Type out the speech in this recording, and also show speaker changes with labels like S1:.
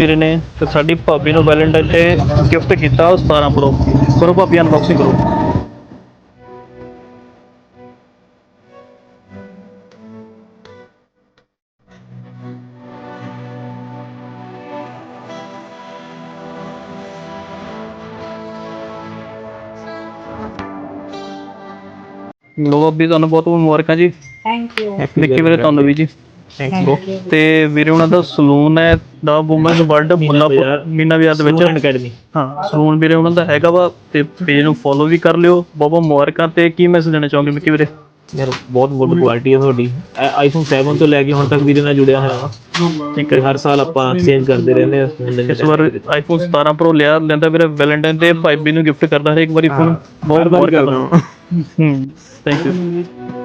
S1: ਵੀਰੇ ਨੇ ਤੇ ਸਾਡੀ ਭਾਬੀ ਨੂੰ ਵੈਲੈਂਟਾਈਨ ਤੇ ਗਿਫਟ ਕੀਤਾ ਉਹ 17 ਪ੍ਰੋ। ਕਰੋ ਭਾਬੀ ਅਨਬਾਕਸਿੰਗ ਕਰੋ। ਲੋ ਭਾਬੀ ਤੁਹਾਨੂੰ ਬਹੁਤ ਬਹੁਤ ਮੁਬਾਰਕਾਂ ਜੀ।
S2: Thank you.
S1: ਨਿੱਕੀ ਵੀਰੇ ਤੁਹਾਨੂੰ ਵੀ ਜੀ।
S2: Thank you.
S1: ਤੇ ਵੀਰੇ ਉਹਨਾਂ ਦਾ ਸਲੂਨ ਹੈ ਦਾ ਵੂਮਨ ਵਰਲਡ ਮੁੱਲਾਪੁਰ ਮੀਨਾ ਬਾਜ਼ਾਰ ਦੇ ਵਿੱਚ
S3: ਅਕੈਡਮੀ।
S1: ਹਾਂ ਸਲੂਨ ਵੀਰੇ ਉਹਨਾਂ ਦਾ ਹੈਗਾ ਵਾ ਤੇ ਪੇਜ ਨੂੰ ਫੋਲੋ ਵੀ ਕਰ ਲਿਓ। ਬਹੁਤ ਬਹੁਤ ਮੁਬਾਰਕਾਂ। ਤੇ ਕੀ ਮੈਸੇਜ ਦੇਣਾ ਚਾਹੋਗੇ ਮਿੱਕੀ ਵੀਰੇ?
S3: ਯਾਰ ਬਹੁਤ ਗੁੱਡ ਕੁਆਲਿਟੀ ਹੈ ਤੁਹਾਡੀ। ਆਈਫੋਨ 7 ਤੋਂ ਲੈ ਕੇ ਹੁਣ ਤੱਕ ਵੀਰੇ ਨਾਲ ਜੁੜਿਆ ਹੋਇਆ ਵਾ।
S1: ਠੀਕ
S3: ਤੇ
S1: ਹੈ।
S3: ਹਰ ਸਾਲ ਆਪਾਂ ਐਕਸਚੇਂਜ ਕਰਦੇ ਰਹਿੰਦੇ ਹਾਂ।
S1: ਇਸ ਵਾਰ ਆਈਫੋਨ 17 ਪ੍ਰੋ ਲੈਂਦਾ ਵੀਰੇ ਵੈਲੈਂਟਾਈਨ ਤੇ ਭਾਬੀ ਨੂੰ ਗਿਫਟ ਕਰਦਾ ਹਰੇਕ ਵਾਰੀ ਫੋਨ। ਬਹੁਤ
S3: ਬਹੁਤ
S1: ਮੁਬਾਰਕਾਂ
S3: ਕਰਦਾ
S1: ਤੁਹਾਨੂੰ। Thank you.